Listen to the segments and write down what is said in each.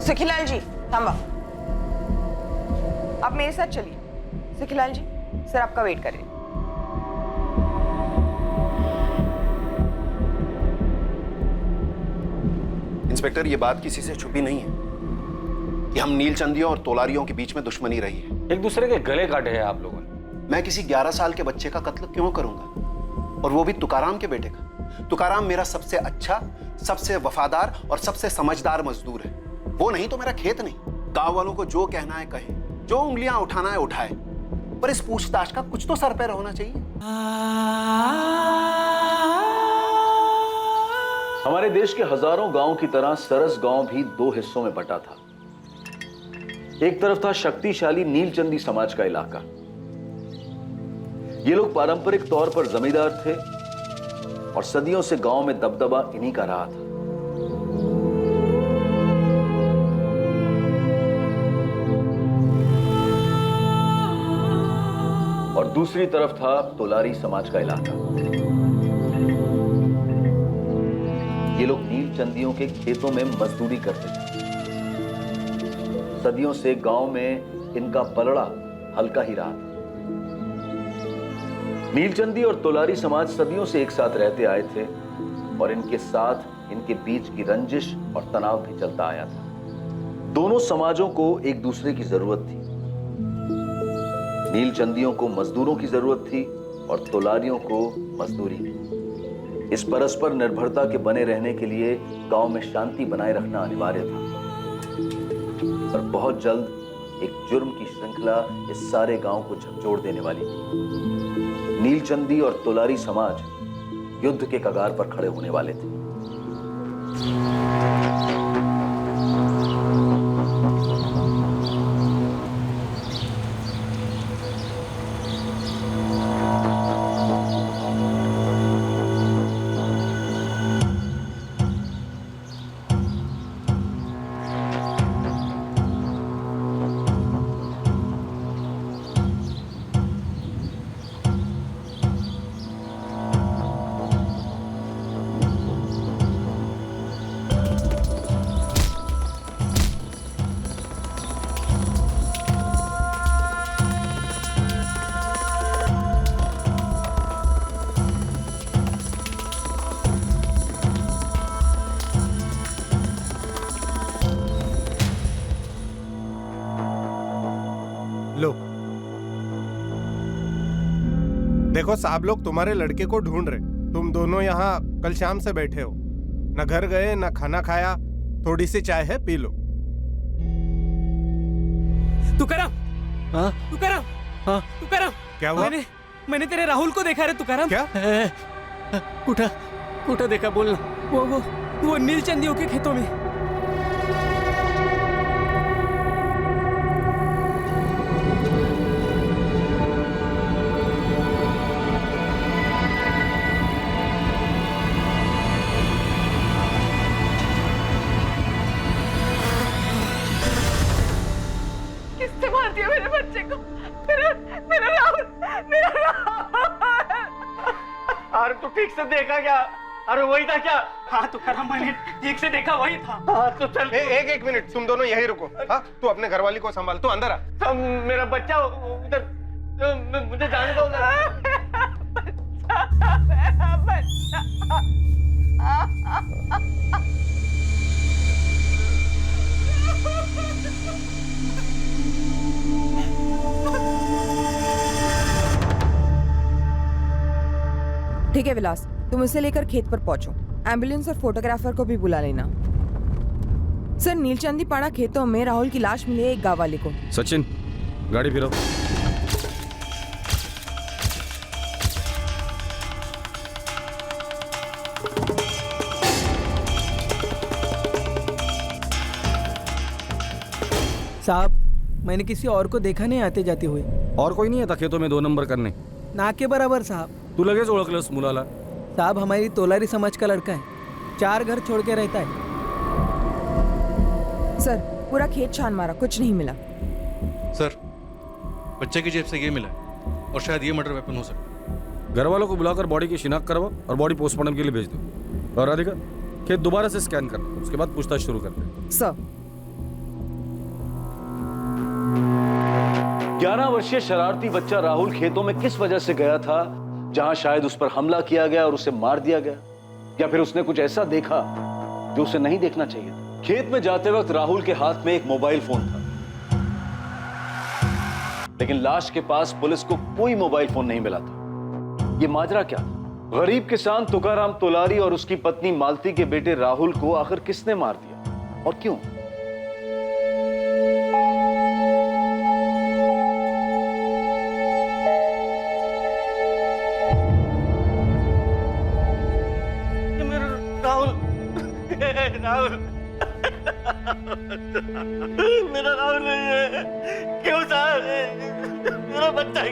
सिखीलाल जी थांबा, आप मेरे साथ चलिए। सिखीलाल जी, सर आपका वेट कर रहे हैं। इंस्पेक्टर, ये बात किसी से छुपी नहीं है कि हम नीलचंदियों और तोलारियों के बीच में दुश्मनी रही है। एक दूसरे के गले काटे हैं आप लोगों ने। मैं किसी 11 साल के बच्चे का कत्ल क्यों करूंगा, और वो भी तुकाराम के बेटे का। तुकाराम मेरा सबसे अच्छा, सबसे वफादार और सबसे समझदार मजदूर है। वो नहीं तो मेरा खेत नहीं। गांव वालों को जो कहना है कहे, जो उंगलियां उठाना है उठाए, पर इस पूछताछ का कुछ तो सर पैर होना चाहिए। हमारे देश के हजारों गांव की तरह सरस गांव भी दो हिस्सों में बटा था। एक तरफ था शक्तिशाली नीलचंदी समाज का इलाका। ये लोग पारंपरिक तौर पर जमींदार थे और सदियों से गांव में दबदबा इन्हीं का रहा था। और दूसरी तरफ था तोलारी समाज का इलाका। ये लोग नीलचंदियों के खेतों में मजदूरी करते थे। सदियों से गांव में इनका पलड़ा हल्का ही रहा था। नीलचंदी और तोलारी समाज सदियों से एक साथ रहते आए थे और इनके साथ इनके बीच की रंजिश और तनाव भी चलता आया था। दोनों समाजों को एक दूसरे की जरूरत थी। नीलचंदियों को मजदूरों की जरूरत थी और तोलारियों को मजदूरी की। इस परस्पर निर्भरता के बने रहने के लिए गांव में शांति बनाए रखना अनिवार्य था। पर बहुत जल्द एक जुर्म की श्रृंखला इस सारे गांव को झकझोर देने वाली थी। नीलचंदी और तोलारी समाज युद्ध के कगार पर खड़े होने वाले थे। लो, देखो साहब लोग तुम्हारे लड़के को ढूंढ रहे। तुम दोनों यहाँ कल शाम से बैठे हो, न घर गए न खाना खाया। थोड़ी सी चाय है, पी लो। तुकाराम, हाँ तुकाराम, हाँ तुकाराम, क्या हुआ? मैंने तेरे राहुल को देखा रे तुकाराम। क्या? कुठा देखा, बोलना। वो नीलचंदियों के खेतों में। किसने मार दिया मेरे बच्चे को? मेरा राहुल, मेरा राहुल। अरे तू ठीक से देखा क्या? अरे वही था क्या? हाँ तुकाराम, मैंने ठीक से देखा, वही था। हाँ तो चल। एक मिनट, तुम दोनों यही रुको। हाँ, तू अपने घरवाली को संभाल, तू अंदर आ। मेरा बच्चा उधर, मुझे जाने दो ना। मेरा बच्चा। ठीक है विलास, तुम इसे लेकर खेत पर पहुंचो। एम्बुलेंस और फोटोग्राफर को भी बुला लेना। सर, नीलचंदी पाड़ा खेतों में राहुल की लाश मिली है एक गांव वाले को। सचिन, गाड़ी फिरो। साहब, मैंने किसी और को देखा नहीं आते जाते हुए। और कोई नहीं आता खेतों में 2 नंबर करने? ना के बराबर साहब। तू लगेच ओळखलंस मुलाला? साहब, हमारी तोलारी समाज का लड़का है, 4 घर छोड़ के रहता है। सर, पूरा खेत छान मारा, कुछ नहीं मिला। सर, बच्चे की जेब से ये मिला है और शायद ये मर्डर वेपन हो सकता है। घर वालों को बुलाकर बॉडी की शिनाख्त करवाओ और बॉडी पोस्टमार्टम के लिए भेज दो। और राधिका, खेत दोबारा से स्कैन करना, उसके बाद पूछताछ शुरू करते हैं। सर, 11 वर्षीय शरारती बच्चा राहुल खेतों में किस वजह से गया था जहां शायद उस पर हमला किया गया और उसे मार दिया गया, या फिर उसने कुछ ऐसा देखा जो उसे नहीं देखना चाहिए था। खेत में जाते वक्त राहुल के हाथ में एक मोबाइल फोन था, लेकिन लाश के पास पुलिस को कोई मोबाइल फोन नहीं मिला था। यह माजरा क्या था? गरीब किसान तुकाराम तोलारी और उसकी पत्नी मालती के बेटे राहुल को आखिर किसने मार दिया और क्यों? राहुल मेरा राहुल नहीं है, क्यों साहब मेरा बच्चा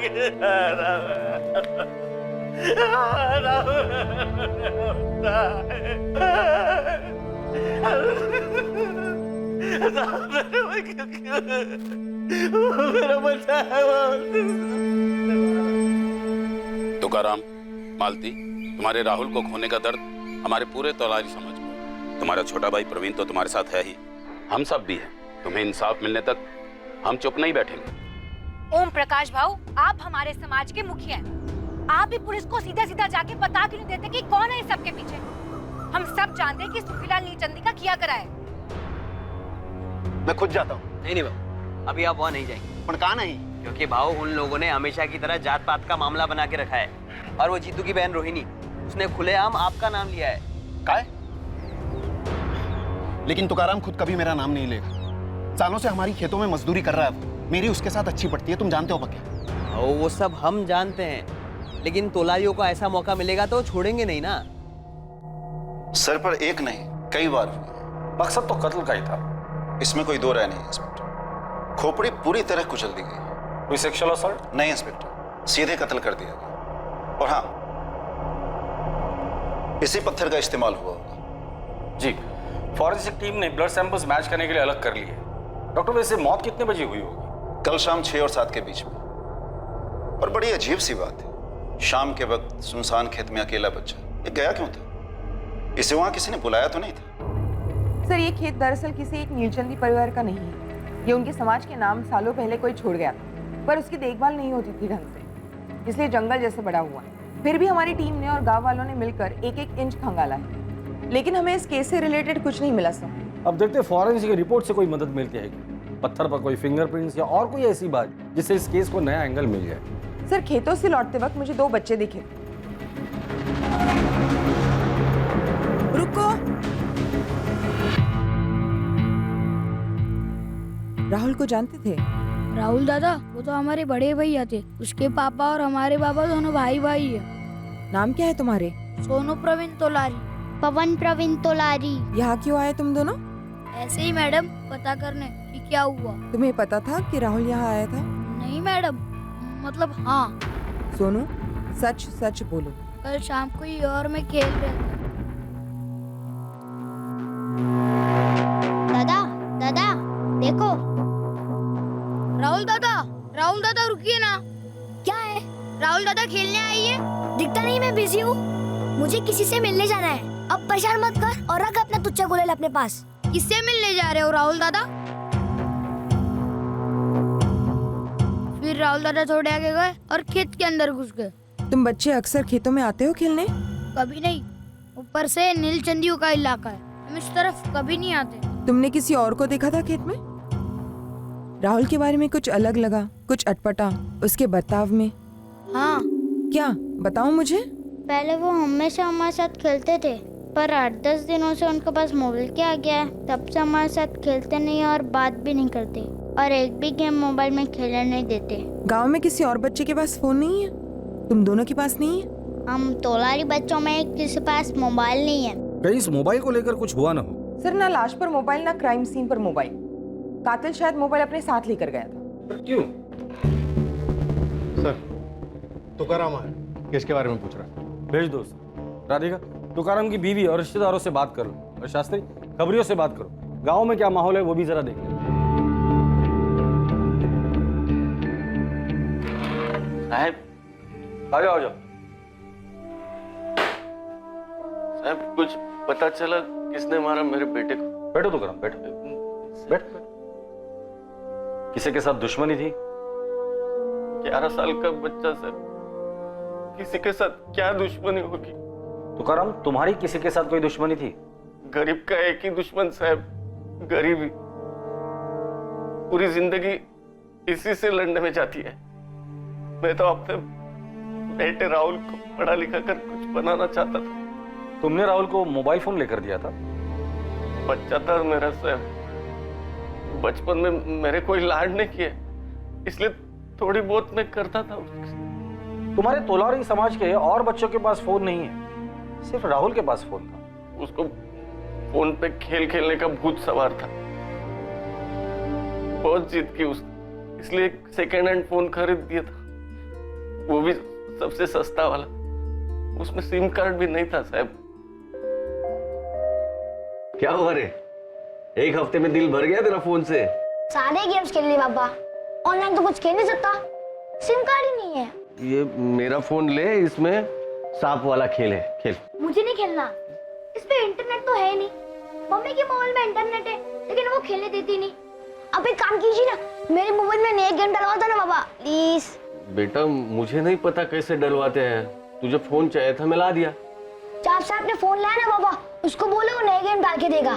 मेरा बच्चा तुकाराम, मालती, तुम्हारे राहुल को खोने का दर्द हमारे पूरे तोलारी समाज को। तुम्हारा छोटा भाई प्रवीण तो तुम्हारे साथ है ही, हम सब भी हैं। तुम्हें इंसाफ मिलने तक हम चुप नहीं बैठेंगे। ओम प्रकाश भाऊ, आप हमारे समाज के मुखिया हैं। आप भी पुलिस को सीधा सीधा जाके बता क्यों नहीं देते कि कौन है इस सब के पीछे? हम सब जानते हैं कि सुखीलाल नीलचंदी का किया करा है। मैं खुद जाता हूँ। नहीं भाऊ, अभी आप वहाँ नहीं जाएंगे। पर कहाँ नहीं? क्योंकि भाऊ उन लोगों ने हमेशा की तरह जात पात का मामला बना के रखा है, और वो जीतू की बहन रोहिणी, उसने खुलेआम आपका नाम लिया है। काय? लेकिन तुकाराम खुद कभी मेरा नाम नहीं लेगा। सालों से हमारी खेतों में मजदूरी कर रहा है वो। मेरी उसके साथ अच्छी पड़ती है, तुम जानते हो पक्के। वो सब हम जानते हैं, लेकिन तोलारियों को ऐसा मौका मिलेगा तो छोड़ेंगे नहीं ना। सर पर एक नहीं कई बार हुई। मकसद तो कत्ल का ही था। इसमें कोई दो राय नहीं इंस्पेक्टर। खोपड़ी पूरी तरह कुचल दी गई। कोई सेक्सुअल असॉल्ट? नहीं इंस्पेक्टर, सीधे कत्ल कर दिया गया। और हाँ, इसी पत्थर का इस्तेमाल हुआ होगा। जी, फॉरेंसिक टीम ने ब्लड सैंपल्स मैच करने के लिए अलग कर लिए। डॉक्टर, वैसे मौत कितने बजे हुई होगी? कल शाम 6 और 7 के बीच में। और बड़ी अजीब सी बात है, शाम के वक्त सुनसान खेत में अकेला बच्चा, ये गया क्यों था? इसे वहां किसी ने बुलाया तो नहीं था? सर, ये खेत दरअसल किसी एक नीलचंदी परिवार का नहीं है। ये उनके समाज के नाम सालों पहले कोई छोड़ गया था, पर उसकी देखभाल नहीं होती थी ढंग से, इसलिए जंगल जैसे बड़ा हुआ। फिर भी हमारी टीम ने और गांव वालों ने मिलकर एक एक इंच खंगाला है, लेकिन हमें इस केस से रिलेटेड कुछ नहीं मिला सर। अब देखते हैं फॉरेंसिक रिपोर्ट से कोई मदद मिलती है, पत्थर पर कोई फिंगरप्रिंट्स या और कोई ऐसी बात जिससे इस केस को नया एंगल मिल जाए। सर, खेतों से लौटते वक्त मुझे 2 बच्चे दिखे। रुको। राहुल को जानते थे? राहुल दादा, वो तो हमारे बड़े भैया थे। उसके पापा और हमारे पापा दोनों भाई भाई है। नाम क्या है तुम्हारे? सोनू प्रवीण तोलारी। पवन प्रवीण तोलारी। यहाँ क्यों आए तुम दोनों? ऐसे ही मैडम, पता करने कि क्या हुआ। तुम्हें पता था कि राहुल यहाँ आया था? नहीं मैडम, मतलब हाँ। सोनू, सच सच बोलो। कल शाम को ये और मैं खेल रहे थे। दादा दादा देखो। राहुल दादा रुकिए ना। क्या है? राहुल दादा खेलने आई है। दिखता नहीं, मैं बिजी हूँ। मुझे किसी से मिलने जाना है। अब परेशान मत कर और रख अपना तुच्चा गुलेल अपने पास। किससे मिलने जा रहे हो राहुल दादा? फिर राहुल दादा थोड़े आगे गए और खेत के अंदर घुस गए। तुम बच्चे अक्सर खेतों में आते हो खेलने? कभी नहीं, ऊपर से नीलचंदियों का इलाका है, हम इस तरफ कभी नहीं आते। तुमने किसी और को देखा था खेत में? राहुल के बारे में कुछ अलग लगा, कुछ अटपटा उसके बर्ताव में? हाँ। क्या? बताओ मुझे। पहले वो हमेशा हमारे साथ खेलते थे, पर 8-10 दिनों से उनके पास मोबाइल क्या आ गया है, तब से हमारे साथ खेलते नहीं और बात भी नहीं करते, और एक भी गेम मोबाइल में खेलने नहीं देते। गांव में किसी और बच्चे के पास फोन नहीं है? तुम दोनों के पास नहीं है? हम तोलारी बच्चों में किसी पास मोबाइल नहीं है। कहीं इस मोबाइल को लेकर कुछ हुआ ना हो? सर, ना लाश पर मोबाइल, ना क्राइम सीन पर मोबाइल। कातिल शायद मोबाइल अपने साथ लेकर गया था। पर क्यों? सर, तुकाराम है, किसके बारे में पूछ रहा है? भेज दो राधिका, तुकाराम की बीवी और रिश्तेदारों से बात करो, और शास्त्री खबरियों से बात करो। गांव में क्या माहौल है वो भी जरा देख लें। साहब, आ जाओ आ जाओ। साहब, कुछ पता चला किसने मारा मेरे बेटे को? बैठो तुकाराम, बैठो। बैठ। किसी के साथ दुश्मनी थी? 11 साल का बच्चा सर, किसी के साथ क्या दुश्मनी होगी? तुकाराम, तुम्हारी किसी के साथ कोई दुश्मनी थी? गरीब का एक ही दुश्मन साहब, गरीबी। पूरी जिंदगी इसी से लड़ने में जाती है। मैं तो अपने बेटे राहुल को पढ़ा लिखा कर कुछ बनाना चाहता था। तुमने राहुल को मोबाइल फोन लेकर दिया था? बच्चा था मेरा साहब, बचपन में मेरे कोई लाड नहीं किए, इसलिए थोड़ी बहुत मैं करता था उसके साथ। तुम्हारे तोलारी समाज के और बच्चों के पास फोन नहीं है, सिर्फ राहुल के पास फोन था। उसको फोन पे खेल खेलने का भूत सवार था। बहुत जिद की उसने, इसलिए एक सेकेंड हैंड फोन खरीद दिया था, वो भी सबसे सस्ता वाला। उसमें सिम कार्ड भी नहीं था साहब। क्या हुआ रे? एक हफ्ते में दिल भर गया तेरा फोन से? सारे गेम्स खेल लिए पापा, ऑनलाइन तो कुछ खेल नहीं सकता, सिम कार्ड ही नहीं है। ये मेरा फोन ले, इसमें सांप वाला खेल है, खेल। मुझे नहीं खेलना, इस पे इंटरनेट तो है नहीं। मम्मी के मोबाइल में इंटरनेट है, लेकिन वो खेलने देती नहीं। अब एक काम कीजिए ना, मेरे मोबाइल में नया गेम डलवा दो ना पापा, प्लीज। बेटा मुझे नहीं पता कैसे डलवाते हैं, तुझे फोन चाहिए था मैं ला दिया। जब से आपने फोन लाया ना पापा, उसको बोलो वो नया गेम डाल के देगा।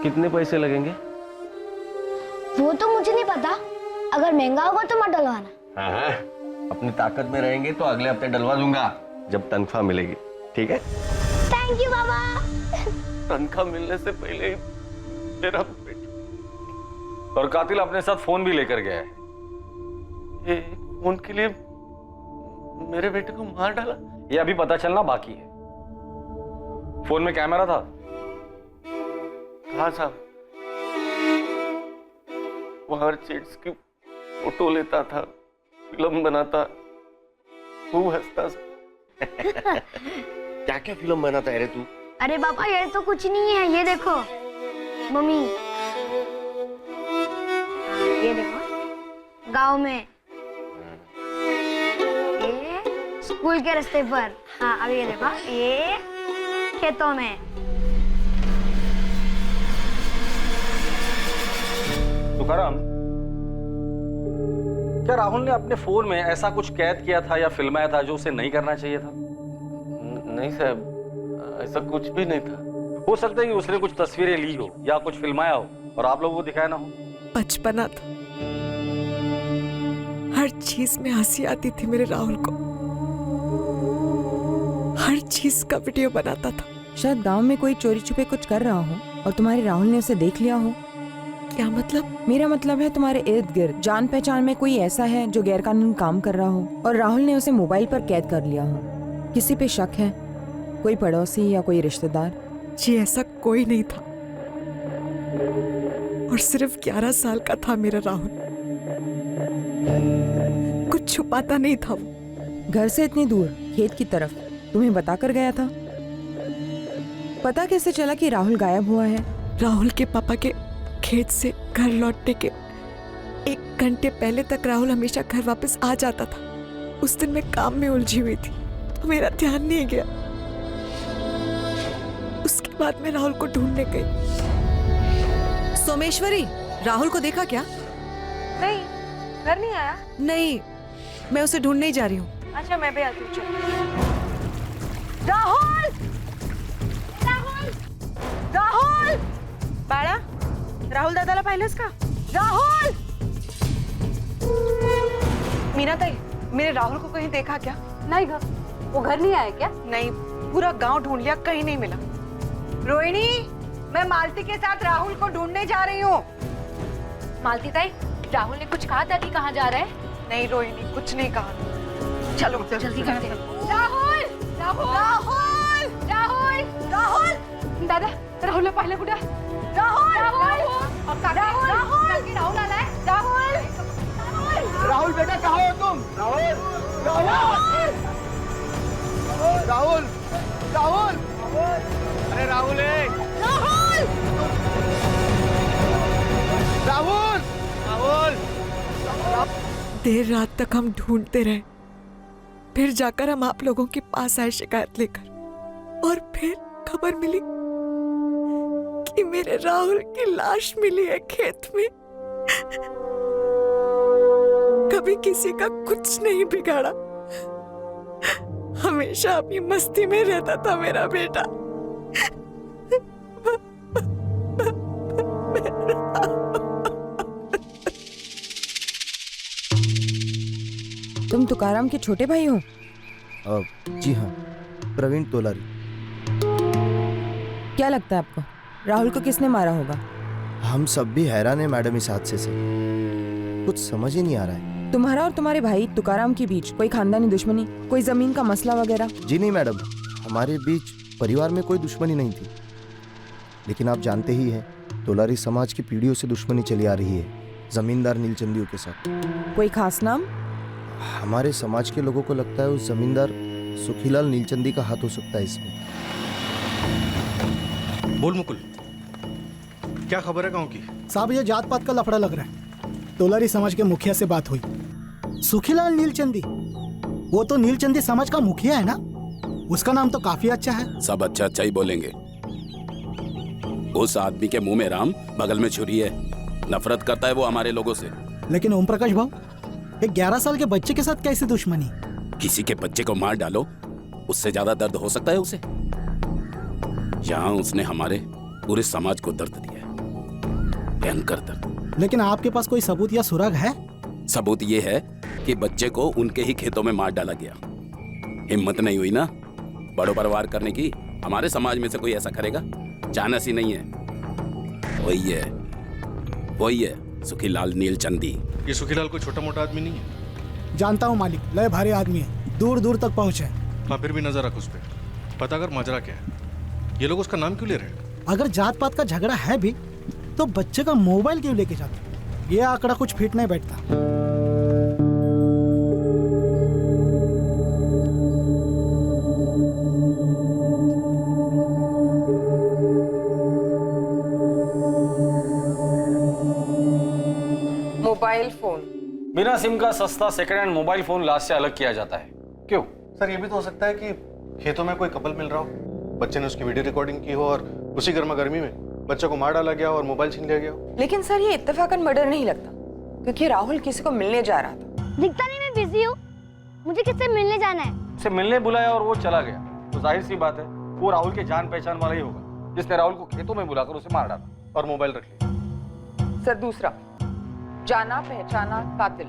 कितने पैसे लगेंगे? वो तो मुझे नहीं पता, अगर महंगा होगा तो मत डलवाना। हाँ, अपनी ताकत में रहेंगे तो अगले हफ्ते डलवा दूंगा जब तनख्वाह मिलेगी, ठीक है? थैंक यू बाबा। तनख्वाह मिलने से पहले ही मेरा और कातिल अपने साथ फोन भी लेकर गया है। ये फोन के लिए मेरे बेटे को मार डाला? ये अभी पता चलना बाकी है। फोन में कैमरा था? हाँ साहब, वो हर चीज की फोटो लेता था, फिल्म बनाता, खूब हंसता। क्या क्या फिल्म बनाता है रे तू? अरे पापा ये तो कुछ नहीं है, ये देखो मम्मी, ये देखो गांव में, ये स्कूल के रास्ते पर, हाँ अब ये देखो ये खेतों में। तुकाराम, क्या राहुल ने अपने फोन में ऐसा कुछ कैद किया था या फिल्माया था जो उसे नहीं करना चाहिए था? नहीं साहब, ऐसा कुछ भी नहीं था। हो सकता है कि उसने कुछ तस्वीरें ली हो या कुछ फिल्माया हो और आप लोगों को दिखाया ना हो। बचपना था, हर चीज में हंसी आती थी मेरे राहुल को, हर चीज का वीडियो बनाता था। शायद गांव में कोई चोरी छुपे कुछ कर रहा हो और तुम्हारे राहुल ने उसे देख लिया हो। क्या मतलब? मेरा मतलब है तुम्हारे इर्द गिर्द जान पहचान में कोई ऐसा है जो गैरकानूनी काम कर रहा हो और राहुल ने उसे मोबाइल पर कैद कर लिया हो। किसी पे शक है? कोई पड़ोसी या कोई रिश्तेदार? जी ऐसा कोई नहीं था, और सिर्फ 11 साल का था मेरा राहुल, कुछ छुपाता नहीं था वो। घर से इतनी दूर खेत की तरफ तुम्हें बताकर गया था? पता कैसे चला कि राहुल गायब हुआ है? राहुल के पापा के खेत से घर लौटने के 1 घंटे पहले तक राहुल हमेशा घर वापस आ जाता था। उस दिन मैं काम में उलझी हुई थी तो मेरा ध्यान नहीं गया। उसके बाद मैं राहुल को ढूंढने गई। सोमेश्वरी, राहुल को देखा क्या? नहीं, घर नहीं आया। नहीं, मैं उसे ढूंढने ही जा रही हूँ। अच्छा मैं भी आती हूँ। राहुल! राहुल! राहुल! बाळा, राहुल दादाला पाहिलंस का? राहुल! मीना ताई, मेरे राहुल को कहीं देखा क्या? नहीं, वो घर नहीं आया क्या? नहीं, पूरा गांव ढूंढ लिया, कहीं नहीं मिला। रोहिणी, मैं मालती के साथ राहुल को ढूंढने जा रही हूँ। मालती ताई, राहुल ने कुछ कहा था कि कहाँ जा रहा है? नहीं रोहिणी, कुछ नहीं कहा। चलो जल्दी करते हैं। राहुल! राहुल! राहुल! राहुल! राहुल! दादा, राहुल पाहिलं कुठं? राहुल! राहुल! राहुल! राहुल! राहुल आलाय? राहुल! राहुल बेटा कहाँ हो तुम? राहुल! राहुल! राहुल! राहुल! अरे राहुल है! राहुल! राहुल! राहुल! देर रात तक हम ढूंढते रहे, फिर जाकर हम आप लोगों के पास आए शिकायत लेकर, और फिर खबर मिली कि मेरे राहुल की लाश मिली है खेत में। कभी किसी का कुछ नहीं बिगाड़ा। हमेशा अपनी मस्ती में रहता था मेरा बेटा। तुम तुकाराम के छोटे भाई हो? जी हाँ, प्रवीण तोलारी। क्या लगता है आपको राहुल को किसने मारा होगा? हम सब भी हैरान हैं मैडम इस हादसे से, कुछ समझ ही नहीं आ रहा है। तुम्हारा और तुम्हारे भाई तुकाराम के बीच कोई खानदानी दुश्मनी, कोई जमीन का मसला वगैरह? जी नहीं मैडम, हमारे बीच परिवार में कोई दुश्मनी नहीं थी, लेकिन आप जानते ही हैं तोलारी समाज की पीढ़ियों से दुश्मनी चली आ रही है जमींदार नीलचंदियों के साथ। कोई खास नाम? हमारे समाज के लोगों को लगता है उस जमींदार सुखीलाल नीलचंदी का हाथ हो सकता है इसमें। बोल मुकुल, क्या खबर है गांव की? साहब ये जात पात का लफड़ा लग रहा है। तोलारी समाज के मुखिया से बात हुई। सुखीलाल नीलचंदी, वो तो नीलचंदी समाज का मुखिया है ना, उसका नाम तो काफी अच्छा है। सब अच्छा अच्छा ही बोलेंगे। उस आदमी के मुंह में राम, बगल में छुरी है। नफरत करता है वो हमारे लोगों से। लेकिन ओम प्रकाश भाऊ, एक 11 साल के बच्चे के साथ कैसी दुश्मनी? किसी के बच्चे को मार डालो, उससे ज्यादा दर्द हो सकता है उसे? यहाँ उसने हमारे पूरे समाज को दर्द दिया है, भयंकर दर्द। लेकिन आपके पास कोई सबूत या सुराग है? सबूत ये है कि बच्चे को उनके ही खेतों में मार डाला गया। हिम्मत नहीं हुई ना बड़ों पर वार करने की। हमारे समाज में से कोई ऐसा करेगा? चानस ही नहीं है। वही है सुखीलाल नीलचंदी। ये सुखीलाल कोई छोटा मोटा आदमी नहीं है। जानता हूँ मालिक, लय भारी आदमी है, दूर दूर तक पहुँचे। हाँ, फिर भी नजर रख उस पर, पता कर माजरा क्या है। ये लोग उसका नाम क्यों ले रहे हैं? अगर जात पात का झगड़ा है भी तो बच्चे का मोबाइल क्यों लेके जाते? ये आंकड़ा कुछ फिट नहीं बैठता। मोबाइल फोन, बिना सिम का सस्ता सेकंड हैंड मोबाइल फोन लाश से अलग किया जाता है। क्यों? सर, ये भी तो हो सकता है कि खेतों में कोई कपल मिल रहा हो, बच्चे ने उसकी वीडियो रिकॉर्डिंग की हो और उसी गर्मा गर्मी में बच्चे को मार डाला गया और मोबाइल छीन लिया गया हो। लेकिन सर ये इत्तेफाकन मर्डर नहीं लगता, क्योंकि राहुल किसी को मिलने जा रहा था। दिखता नहीं, मैं बिजी हूँ। मुझे किससे मिलने जाना है? उसे मिलने बुलाया और वो चला गया, तो जाहिर सी बात है वो राहुल के जान पहचान वाला ही होगा जिसने राहुल को खेतों में बुलाकर उसे मार डाला और मोबाइल रख लिया। सर दूसरा, जाना पहचाना कातिल।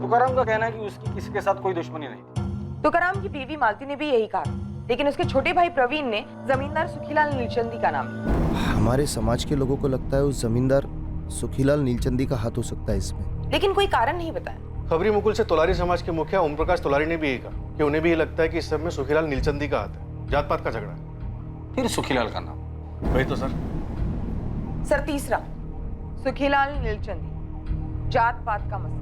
तुकाराम का कहना है कि उसकी किसी के साथ कोई दुश्मनी नहीं थी। तुकाराम की बीवी मालती ने भी यही कहा, लेकिन उसके छोटे भाई प्रवीण ने जमींदार सुखीलाल नीलचंदी का नाम लिया। हमारे समाज के लोगों को लगता है उस जमींदार सुखीलाल नीलचंदी का हाथ हो सकता है इसमें, लेकिन कोई कारण नहीं बताया। खबरी मुकुल से तोलारी समाज के मुखिया ओम प्रकाश तोलारी ने भी यही कहा कि उन्हें भी ये लगता है कि इस सब में सुखीलाल नीलचंदी का हाथ है। जात पात का झगड़ा है। फिर सुखीलाल का नाम? वही तो सर। सर तीसरा, सुखीलाल नीलचंदी, जात पात का मसला।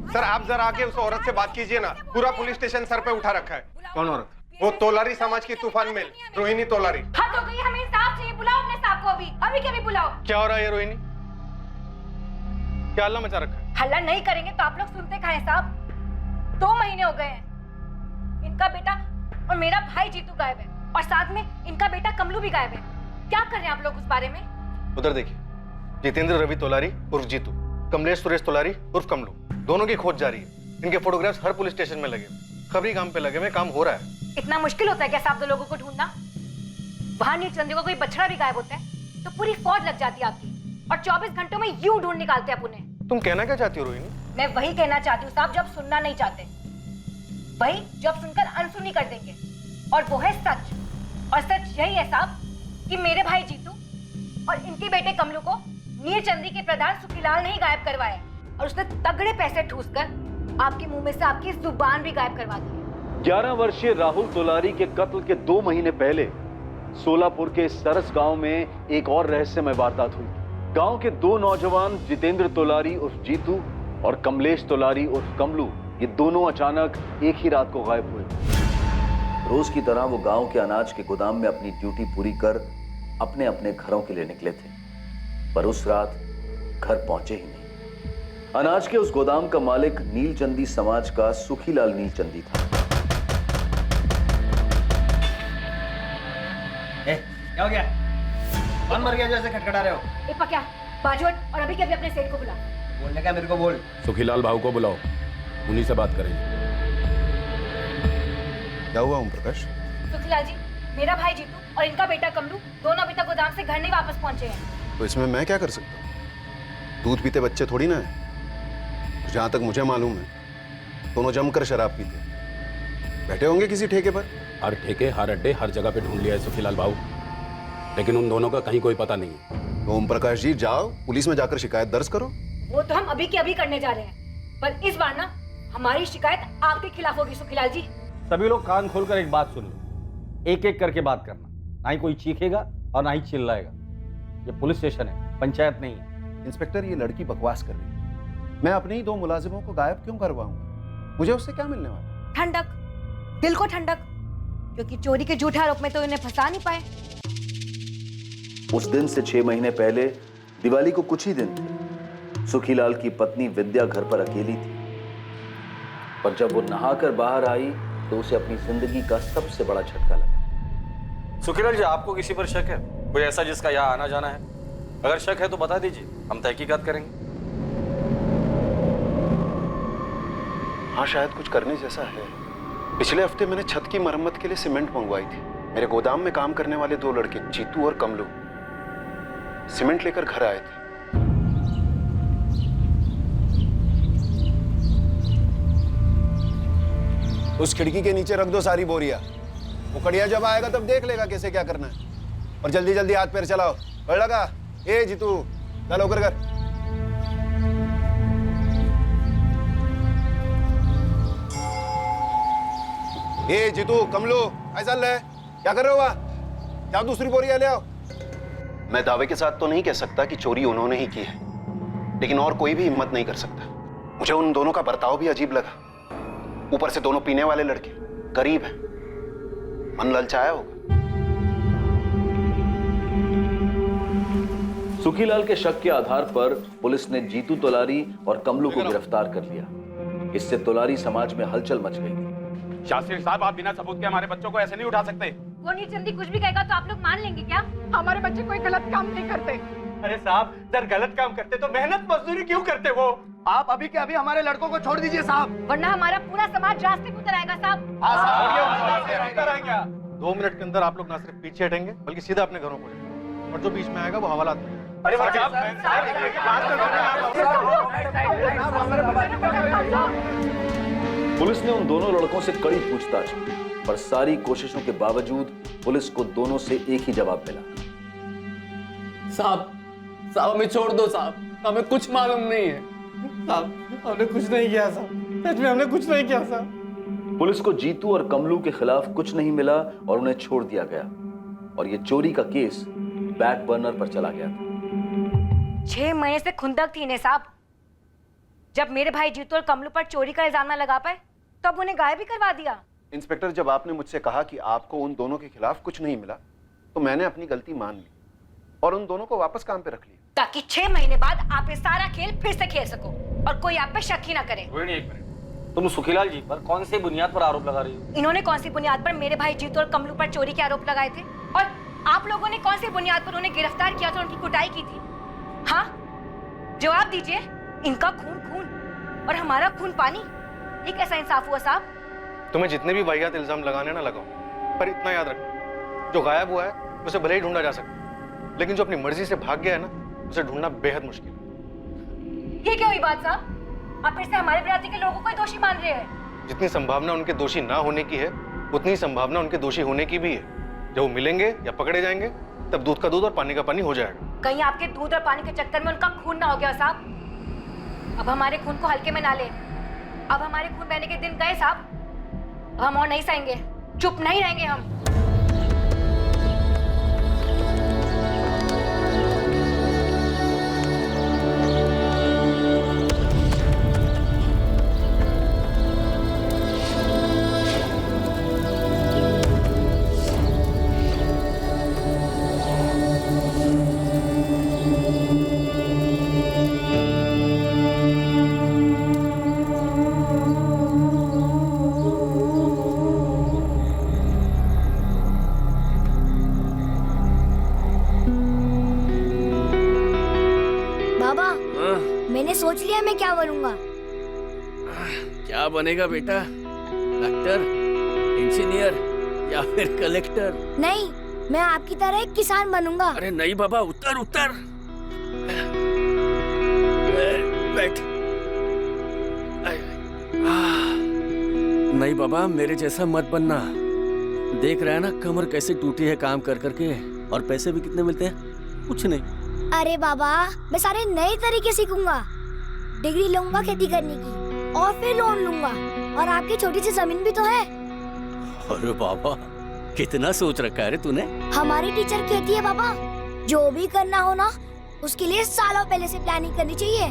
सर आप जरा आके उस औरत से बात कीजिए ना, पूरा पुलिस स्टेशन सर पे उठा रखा है। कौन औरत? वो तोलारी समाज की तूफान मेल रोहिणी तोलारी। हद हो गई, हमें इंसाफ चाहिए। बुलाओ अपने साहब को, अभी के अभी बुलाओ। क्या हो रहा है रोहिणी? क्या हल्ला मचा रखा है? हल्ला नहीं करेंगे तो आप लोग सुनते कहाँ हैं साहब? 2 महीने हो गए हैं, इनका बेटा और मेरा भाई जीतू गायब है, और साथ में इनका बेटा कमलू भी गायब है। क्या कर रहे हैं आप लोग उस बारे में? उधर देखिए, जितेंद्र रवि तोलारी उर्फ जीतू, कमलेश सुरेश तोलारी उर्फ कमलू, दोनों की खोज जारी है। इनके फोटोग्राफ्स हर पुलिस स्टेशन में लगे, खबरी काम पे लगे हुए, काम हो रहा है। इतना मुश्किल होता है क्या साहब 2 लोगों को ढूंढना? वहां नीलचंदी को कोई बछड़ा भी गायब होता है तो पूरी फौज लग जाती है आपकी, और 24 घंटों में यूं ढूंढ निकालते हैं उन्हें। तुम कहना क्या चाहती हो रोहिणी? मैं वही कहना चाहती हूँ साहब जो आप सुनना नहीं चाहते, वही जो आप सुनकर अनसुनी कर देंगे, और वो है सच। और सच यही है साहब कि मेरे भाई जीतू और इनके बेटे कमलू को नीलचंदी के प्रधान सुखीलाल ने ही गायब करवाया, और उसने तगड़े पैसे ठूसकर आपके मुंह में से आपकी जुबान भी गायब करवा दी। 11 वर्षीय राहुल तोलारी के कत्ल के 2 महीने पहले सोलापुर के सरस गांव में एक और रहस्यमय वारदात हुई। गांव के 2 नौजवान जितेंद्र तोलारी उर्फ जीतू और कमलेश तोलारी उर्फ कमलू, ये दोनों अचानक एक ही रात को गायब हुए। रोज की तरह वो गांव के अनाज के गोदाम में अपनी ड्यूटी पूरी कर अपने अपने घरों के लिए निकले थे, पर उस रात घर पहुंचे ही नहीं। अनाज के उस गोदाम का मालिक नीलचंदी समाज का सुखीलाल नीलचंदी था। क्या हो गया? कौन मर गया जैसे खटखटा रहे हो? ए पक्या, बाजू हट और अभी के अभी अपने सेठ को बुला। बोलने का मेरे को बोल। सुखीलाल भाऊ को बुलाओ, उन्हीं से बात करेंगे। क्या हुआ ओम प्रकाश? सुखीलाल जी, मेरा भाई जीतू और इनका बेटा कमलू दोनों अभी तक गोदाम से घर नहीं वापस पहुंचे हैं। तो इसमें मैं क्या कर सकता हूँ? दूध पीते बच्चे थोड़ी ना है। जहां तक मुझे मालूम है दोनों जमकर शराब पीते, बैठे होंगे किसी ठेके पर। हर ठेके, हर अड्डे, हर जगह पे ढूंढ लिया है सुखीलाल भाऊ, लेकिन उन दोनों का कहीं कोई पता नहीं है। तो ओम प्रकाश जी जाओ पुलिस में जाकर शिकायत दर्ज करो। वो तो हम अभी के अभी करने जा रहे हैं, पर इस बार ना हमारी शिकायत आपके खिलाफ होगी सुखीलाल जी। सभी लोग कान खोलकर एक बात सुन लो, एक एक करके बात करना, ना ही कोई चीखेगा और ना ही चिल्लाएगा। ये पुलिस स्टेशन है, पंचायत नहीं है। इंस्पेक्टर, ये लड़की बकवास कर रही है। मैं अपने ही 2 मुलाजिमों को गायब क्यों करवाऊंगा? मुझे उससे क्या मिलने वाला? ठंडक, दिल को ठंडक, क्योंकि चोरी के झूठे आरोप में तो इन्हें फंसा नहीं पाए। उस दिन से 6 महीने पहले दिवाली को कुछ ही दिन थे, सुखीलाल की पत्नी विद्या घर पर अकेली थी। पर जब वो नहाकर बाहर आई तो उसे अपनी जिंदगी का सबसे बड़ा झटका लगा। सुखीलाल जी, आपको किसी पर शक है? कोई ऐसा जिसका यहाँ आना जाना है? अगर शक है तो बता दीजिए, हम तहकीकात करेंगे। हाँ, शायद कुछ करने जैसा है। पिछले हफ्ते मैंने छत की मरम्मत के लिए सीमेंट मंगवाई थी। मेरे गोदाम में काम करने वाले 2 लड़के जीतू और कमलू सीमेंट लेकर घर आए थे। उस खिड़की के नीचे रख दो सारी बोरियां। वो कड़िया जब आएगा तब देख लेगा कैसे क्या करना है। और जल्दी जल्दी हाथ पैर चलाओ। बढ़ लगा। ए जीतू, चल होकर कर। ए जीतू, कमलू, ऐसा ले, क्या कर रहे हो वहां? जाओ दूसरी बोरियां ले आओ। मैं दावे के साथ तो नहीं कह सकता कि चोरी उन्होंने ही की है, लेकिन और कोई भी हिम्मत नहीं कर सकता। मुझे उन दोनों का बर्ताव भी अजीब लगा। ऊपर से दोनों पीने वाले लड़के, गरीब हैं, मन ललचाया होगा। सुखीलाल के शक के आधार पर पुलिस ने जीतू तोलारी और कमलू को गिरफ्तार कर लिया। इससे तोलारी समाज में हलचल मच गई थी। शास्त्री साहब, आप बिना सबूत के हमारे बच्चों को ऐसे नहीं उठा सकते। वो नीलचंदी कुछ भी कहेगा तो आप लोग मान लेंगे क्या? हमारे बच्चे कोई गलत काम नहीं करते। अरे साहब, जब गलत काम करते तो मेहनत मजदूरी क्यों करते वो? आप अभी के अभी हमारे लड़कों को छोड़ दीजिए साहब, वरना हमारा पूरा समाज रास्ते पे उतर आएगा साहब। 2 मिनट के अंदर आप लोग ना सिर्फ पीछे हटेंगे बल्कि सीधा अपने घरों को जाएंगे, और जो बीच में आएगा वो हवालात में। पुलिस ने उन दोनों लड़कों से कड़ी पूछताछ की, पर सारी कोशिशों के बावजूद पुलिस को दोनों से एक ही जवाब मिला। साहब हमें छोड़ दो साहब, हमें कुछ मालूम नहीं है साहब, हमने कुछ नहीं किया साहब, सच में हमने कुछ नहीं किया साहब। पुलिस को जीतू और कमलू के खिलाफ कुछ नहीं मिला और उन्हें छोड़ दिया गया, और ये चोरी का केस बैक बर्नर पर चला गया था। 6 महीने से खुंदक थी इन्हें साहब। जब मेरे भाई जीतू और कमलू पर चोरी का इल्जाम न लगा पाए तब उन्हें गायब भी करवा दिया। इंस्पेक्टर, जब आपने मुझसे कहा कि आपको उन दोनों के खिलाफ कुछ नहीं मिला तो मैंने अपनी गलती मान ली और उन दोनों को वापस काम पे रख लिया, ताकि 6 महीने बाद आप ये सारा खेल फिर से खेल सको और कोई आप पे शक ही ना करे। एक मिनट, तुम सुखीलाल जी पर कौन सी बुनियाद पर आरोप लगा रही हो? इन्होंने कौन सी बुनियाद पर मेरे भाई जीतू और कमलू पर चोरी के आरोप लगाए थे, और आप लोगों ने कौन सी बुनियाद पर उन्हें गिरफ्तार किया था, उनकी कुटाई की थी? हाँ, जवाब दीजिए। इनका खून खून और हमारा खून पानी, ये कैसा इंसाफ हुआ साहब? तुम्हें जितने भी वाहियात इल्जाम लगाने ना लगाओ, पर इतना याद रखो, जो गायब हुआ है उसे भले ही ढूंढा जा सकता है, लेकिन जो अपनी मर्जी से भाग गया है ना, उसे ढूंढना बेहद मुश्किल है। ये क्या हुई बात साहब? आप फिर से हमारे बिरादरी के लोगों को ही दोषी मान रहे हैं। जितनी संभावना उनके दोषी ना होने की है उतनी संभावना उनके दोषी होने की भी है। जब वो मिलेंगे या पकड़े जाएंगे तब दूध का दूध और पानी का पानी हो जाएगा। कहीं आपके दूध और पानी के चक्कर में उनका खून ना हो गया साहब। अब हमारे खून को हल्के में ना ले। अब हमारे खून बहने के दिन गए साहब। हम और नहीं सहेंगे, चुप नहीं रहेंगे हम। सोच लिया मैं क्या बनूंगा। क्या बनेगा बेटा? डॉक्टर, इंजीनियर या फिर कलेक्टर? नहीं, मैं आपकी तरह एक किसान बनूंगा। अरे नहीं बाबा, उतर उतर। बैठ। नहीं बाबा, मेरे जैसा मत बनना। देख रहा है ना कमर कैसे टूटी है काम कर करके, और पैसे भी कितने मिलते हैं? कुछ नहीं। अरे बाबा, मैं सारे नए तरीके सीखूंगा। डिग्री लूंगा खेती करने की और फिर लोन लूंगा, और आपकी छोटी सी जमीन भी तो है। अरे बाबा, कितना सोच रखा है रे तूने? हमारी टीचर कहती है बाबा, जो भी करना हो ना उसके लिए सालों पहले से प्लानिंग करनी चाहिए।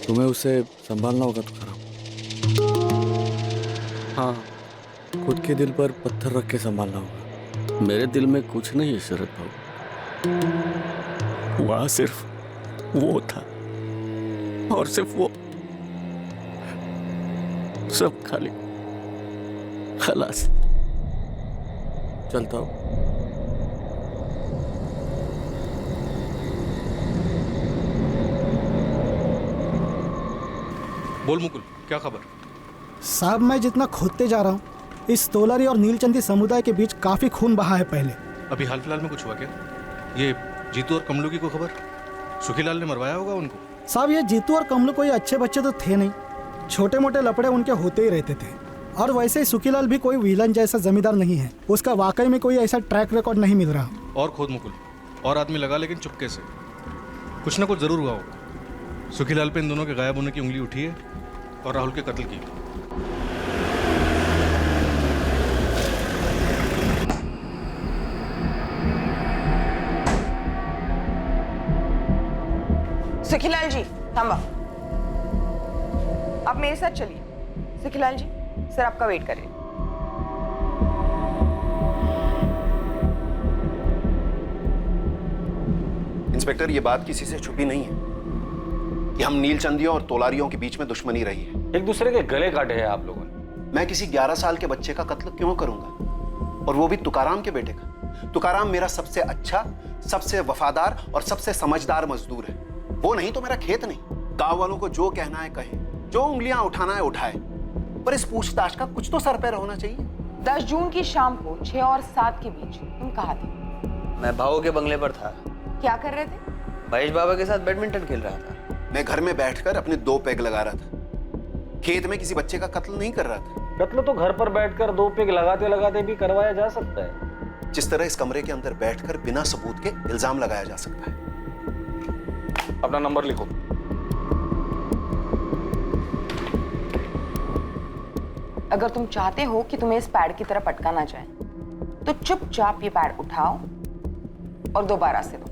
तुम्हें उसे संभालना होगा तुकाराम। हाँ, खुद के दिल पर पत्थर रख के संभालना होगा। मेरे दिल में कुछ नहीं है शरद बाबू, वहां सिर्फ वो था, और सिर्फ वो। सब खाली। खलास। चलता हूँ। बोल मुकुल, क्या खबर? साहब, मैं जितना खोदते जा रहा हूँ, इस तोलारी और नीलचंदी समुदाय के बीच काफी खून बहा है पहले। अभी हाल फिलहाल में कुछ हुआ क्या? ये जीतू और कमलू की कोई खबर? सुखीलाल ने मरवाया होगा उनको। साहब, ये जीतू और कमलू कोई अच्छे बच्चे तो थे नहीं, छोटे मोटे लफड़े उनके होते ही रहते थे। और वैसे ही सुखीलाल भी कोई विलन जैसा जमींदार नहीं है, उसका वाकई में कोई ऐसा ट्रैक रिकॉर्ड नहीं मिल रहा। और खोद मुकुल, और आदमी लगा, लेकिन चुपके से। कुछ ना कुछ जरूर हुआ होगा। सुखीलाल पे इन दोनों के गायब होने की उंगली उठी है, और राहुल के कत्ल की। सुखीलाल जी, थांबा। आप मेरे साथ चलिए। सुखीलाल जी, सर आपका वेट कर रहे हैं। इंस्पेक्टर, ये बात किसी से छुपी नहीं है कि हम नीलचंदियों और तोलारियों के बीच में दुश्मनी रही है। एक दूसरे के गले काटे हैं आप लोगों ने। मैं किसी 11 साल के बच्चे का कत्ल क्यों करूंगा, और वो भी तुकाराम के बेटे का। तुकाराम मेरा सबसे अच्छा, सबसे वफादार और सबसे समझदार मजदूर है। वो नहीं तो मेरा खेत नहीं। गांव वालों को जो कहना है कहे, जो उंगलियां उठाना है उठाए, पर इस पूछताछ का कुछ तो सर पैर होना चाहिए। 10 जून की शाम को 6 और 7 के बीच तुम कहाँ थे? मैं भाऊ के बंगले पर था। क्या कर रहे थे? महेश बाबा के साथ बैडमिंटन खेल रहा था। मैं घर में बैठकर अपने 2 पेग लगा रहा था। खेत में किसी बच्चे का कत्ल नहीं कर रहा था। कत्ल तो घर पर बैठकर 2 पेग लगाते लगाते भी करवाया जा सकता है। जिस तरह इस कमरे के अंदर बैठकर बिना सबूत के इल्जाम लगाया जा सकता है। अपना नंबर लिखो। अगर तुम चाहते हो कि तुम्हें इस पैड की तरह पटका ना जाए, तो चुपचाप ये पैड उठाओ और दोबारा से दो।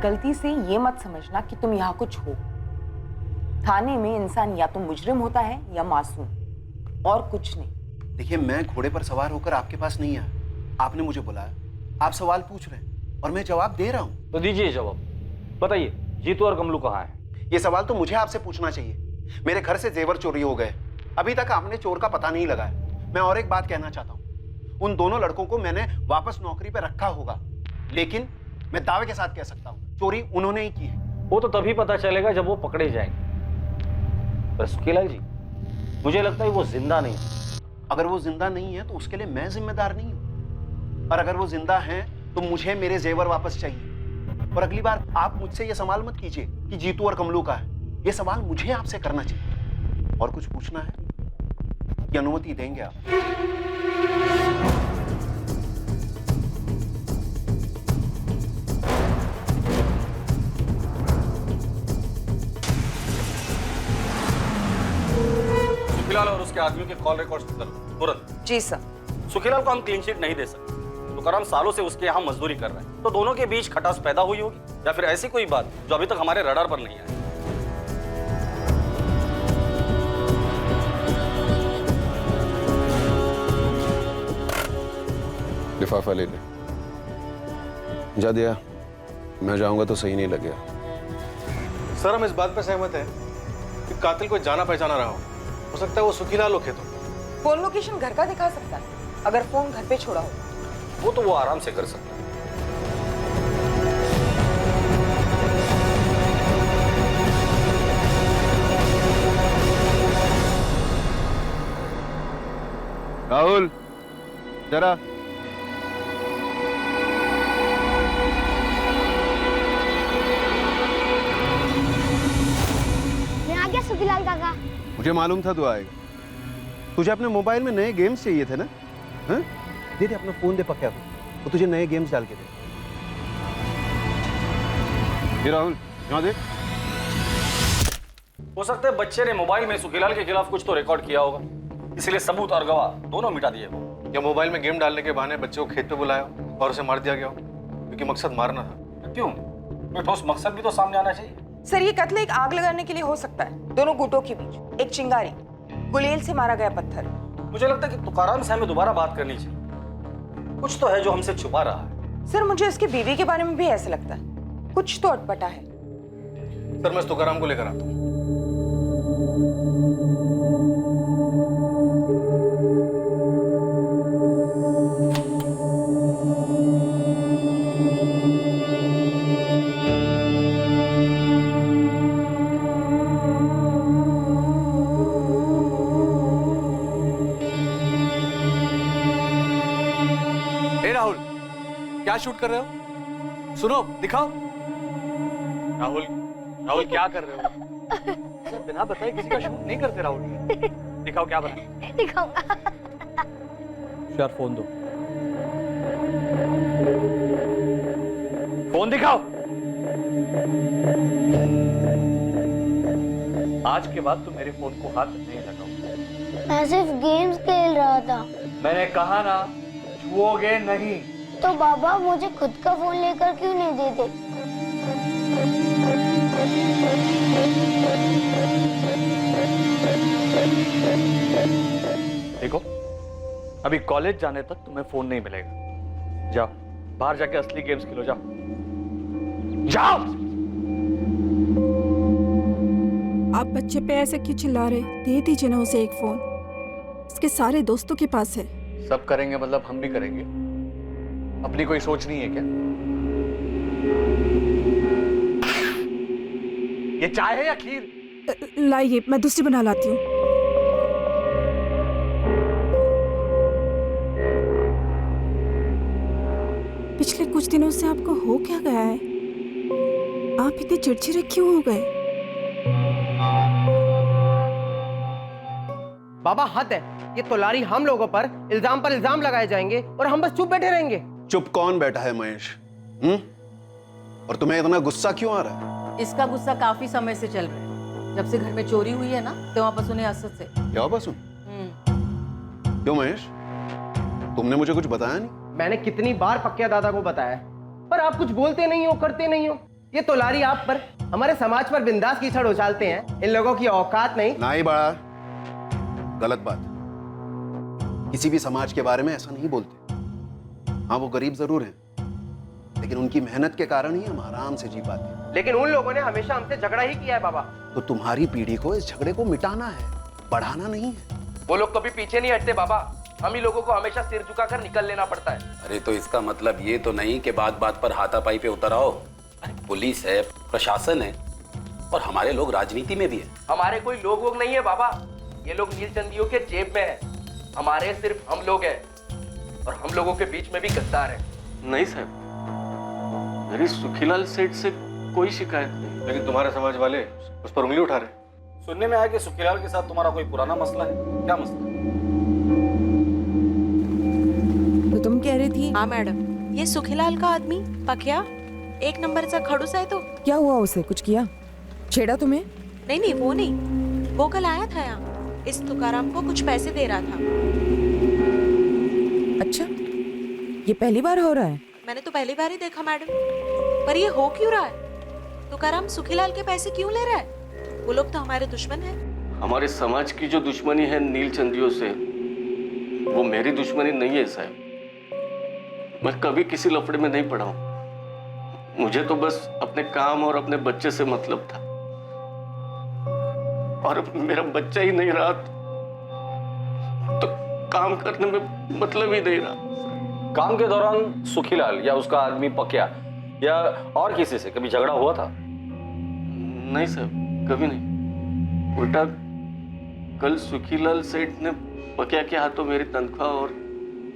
गलती से ये मत समझना कि तुम यहाँ कुछ हो। थाने में इंसान या तो मुजरिम होता है या मासूम, और कुछ नहीं। देखिए, मैं घोड़े पर सवार होकर आपके पास नहीं आया। आपने मुझे बुलाया, आप सवाल पूछ रहे हैं और मैं जवाब दे रहा हूँ। तो दीजिए जवाब। बताइए, जीतू और कमलू कहाँ हैं? ये सवाल तो मुझे आपसे पूछना चाहिए। मेरे घर से जेवर चोरी हो गए, अभी तक आपने चोर का पता नहीं लगाया। मैं और एक बात कहना चाहता हूँ, उन दोनों लड़कों को मैंने वापस नौकरी पर रखा होगा, लेकिन मैं दावे के साथ कह सकता हूँ चोरी उन्होंने ही की है। वो तो तभी पता चलेगा जब वो पकड़े जाएंगे। पर सुखीलाल जी, मुझे लगता है वो जिंदा नहीं। अगर वो जिंदा नहीं है तो उसके लिए मैं जिम्मेदार नहीं हूँ, और अगर वो जिंदा है तो मुझे मेरे जेवर वापस चाहिए। और अगली बार आप मुझसे ये सवाल मत कीजिए कि जीतू और कमलू का है। ये सवाल मुझे आपसे करना चाहिए। और कुछ पूछना है? ये अनुमति देंगे आप? सुखीलाल और उसके आदमियों के कॉल रिकॉर्ड्स करो तुरंत। जी सर। सुखीलाल को हम क्लीन शीट नहीं दे सकते। तुकाराम सालों से उसके यहाँ मजदूरी कर रहे हैं, तो दोनों के बीच खटास पैदा हुई होगी, या फिर ऐसी कोई बात जो अभी तक हमारे रडार पर नहीं आई। लिफाफा ले ले। जा दिया, मैं जाऊंगा तो सही नहीं लगेगा। सर हम इस बात पर सहमत हैं कि कातिल कोई जाना पहचाना रहा हो सकता है वो सुखीलाल हो खेतों। फोन लोकेशन घर का दिखा सकता है अगर फोन घर पे छोड़ा हो। वो तो वो आराम से कर सकता है। राहुल जरा। मैं आ गया सुखीलाल काका। मुझे मालूम था तू आएगा। तुझे अपने मोबाइल में नए गेम्स चाहिए थे ना? हाँ? दे दे अपना फोन दे पक्या को, वो तुझे नए गेम्स डाल के दे। ये राहुल यहाँ देख। हो सकता है बच्चे ने मोबाइल में सुखीलाल के खिलाफ कुछ तो रिकॉर्ड किया होगा, इसलिए सबूत और गवाह दोनों मिटा दिए वो। या मोबाइल में गेम डालने के बहाने बच्चे को खेत पे बुलाया और उसे मार दिया गया हो, क्योंकि मकसद मारना था। क्यों? कोई ठोस मकसद भी तो सामने आना चाहिए। सर ये कत्ल एक आग लगाने के लिए हो सकता है, दोनों गुटों के बीच एक चिंगारी, गुलेल से मारा गया पत्थर। मुझे लगता है कि तुकाराम से हमें दोबारा बात करनी चाहिए। कुछ तो है जो हमसे छुपा रहा है। सर मुझे उसकी बीवी के बारे में भी ऐसा लगता है, कुछ तो अटपटा है। सर मैं तुकाराम को लेकर आता हूँ। राहुल क्या शूट कर रहे हो? सुनो दिखाओ। राहुल राहुल क्या कर रहे हो? बिना बताए किसी का शूट नहीं करते राहुल। दिखाओ क्या बना। दिखाऊंगा। यार फोन दो। फोन दिखाओ। आज के बाद तुम मेरे फोन को हाथ नहीं लगाओ। मैं सिर्फ गेम्स खेल रहा था। मैंने कहा ना छुओगे नहीं। तो बाबा मुझे खुद का फोन लेकर क्यों नहीं देते? देखो अभी कॉलेज जाने तक तुम्हें फोन नहीं मिलेगा। जाओ बाहर जाके असली गेम्स खेलो। जाओ जाओ। आप बच्चे पे ऐसे क्यों चिल्ला रहे? दे दीजिए ना उसे एक फोन, इसके सारे दोस्तों के पास है। सब करेंगे मतलब हम भी करेंगे। अपनी कोई सोच नहीं है क्या? ये चाय है या खीर? लाइए मैं दूसरी बना लाती हूँ। पिछले कुछ दिनों से आपको हो क्या गया है? आप इतने चिड़चिड़े क्यों हो गए? बाबा हद है, ये तोलारी हम लोगों पर इल्जाम लगाए जाएंगे और हम बस चुप बैठे रहेंगे। चुप कौन बैठा है महेश? और तुम्हें इतना गुस्सा क्यों आ रहा है? इसका गुस्सा काफी समय से चल रहा है। जब से घर में चोरी हुई है ना, तो वापस उन्हें असद से। क्या वापस? क्यों महेश, तुमने मुझे कुछ बताया नहीं? मैंने कितनी बार पक्के दादा को बताया, पर आप कुछ बोलते नहीं हो, करते नहीं हो। ये तोलारी आप पर, हमारे समाज पर बिंदास कीचड़ उछालते हैं। इन लोगों की औकात नहीं। नहीं बड़ा गलत बात। किसी भी समाज के बारे में ऐसा नहीं बोलते। हाँ वो गरीब जरूर हैं, लेकिन उनकी मेहनत के कारण ही हम आराम से जी पाते हैं। लेकिन उन लोगों ने हमेशा हमसे झगड़ा ही किया है बाबा। तो तुम्हारी पीढ़ी को इस झगड़े को मिटाना है, बढ़ाना नहीं है। वो लोग कभी पीछे नहीं हटते बाबा। हम ही लोगों को हमेशा सिर झुकाकर निकल लेना पड़ता है। अरे तो इसका मतलब ये तो नहीं कि बात बात पर हाथापाई पे उतर आओ। पुलिस है, प्रशासन है और हमारे लोग राजनीति में भी है। हमारे कोई लोग वोग नहीं है बाबा। ये लोग नीलचंदियों के जेब में है। हमारे सिर्फ हम लोग हैं और हम लोगों के बीच में भी गद्दार है। नहीं साहब, मेरी सुखीलाल सेठ से कोई शिकायत नहीं। लेकिन तुम्हारे समाज वाले उस पर उंगली उठा रहे। सुनने में आया कि सुखीलाल के साथ तुम्हारा कोई पुराना मसला है। क्या मसला? तो तुम कह रही थी? हाँ मैडम, ये सुखीलाल का आदमी पकिया एक नंबरचा खडूस आहे तो। क्या हुआ उसे? कुछ किया? छेड़ा तुम्हें? नहीं वो नहीं, वो कल आया था यहाँ, इस तुकाराम को कुछ पैसे दे रहा था। अच्छा, ये पहली बार हो रहा है? मैंने तो पहली बार ही देखा मैडम। पर ये हो क्यों रहा है? तुकाराम सुखीलाल के पैसे क्यों ले रहा है? वो लोग तो हमारे दुश्मन हैं। हमारे समाज की जो दुश्मनी है नीलचंदियों से, वो मेरी दुश्मनी नहीं है साहब। मैं कभी किसी लफड़े में नहीं पड़ा हूं। मुझे तो बस अपने काम और अपने बच्चे से मतलब था, और अब मेरा बच्चा ही नहीं रहा तो काम करने में मतलब ही नहीं रहा। काम के दौरान सुखीलाल या उसका आदमी पकिया या और किसी से कभी झगड़ा हुआ था? नहीं साहब, कभी नहीं। उल्टा कल सुखीलाल सेठ ने पकिया के हाथों मेरी तनख्वाह और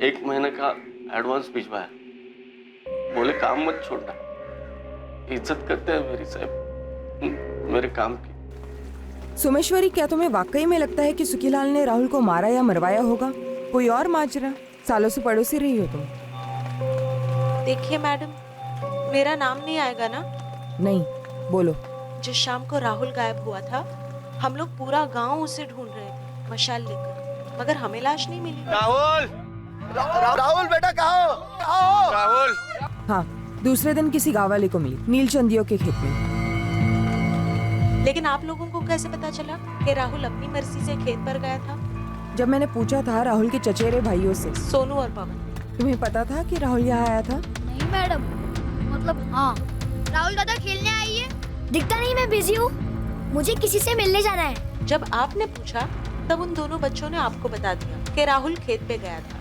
1 महीने का एडवांस भिजवाया। बोले काम मत छोड़ना, इज्जत करते हैं मेरी साहब मेरे काम की। सोमेश्वरी, क्या तुम्हें वाकई में लगता है कि सुखीलाल ने राहुल को मारा या मरवाया होगा? कोई और माजरा? सालों से पड़ोसी रही हो तुम। देखिए मैडम, मेरा नाम नहीं आएगा ना? नहीं, बोलो। जिस शाम को राहुल गायब हुआ था, हम लोग पूरा गांव उसे ढूंढ रहे थे मशाल लेकर, मगर हमें लाश नहीं मिली। राहुल राहुल बेटा कहाँ हो? राहुल। हाँ, दूसरे दिन किसी गांव वाले को मिली, नीलचंदियों के खेत में। लेकिन आप लोगों को कैसे पता चला कि राहुल अपनी मर्जी से खेत पर गया था? जब मैंने पूछा था राहुल के चचेरे भाइयों से, सोनू और पवन। तुम्हें पता था कि राहुल यहाँ आया था? नहीं मैडम, मतलब हाँ, राहुल दादा खेलने आई है। दिखता नहीं, मैं बिजी हूँ, मुझे किसी से मिलने जाना है। जब आपने पूछा तब उन दोनों बच्चों ने आपको बता दिया कि राहुल खेत पे गया था,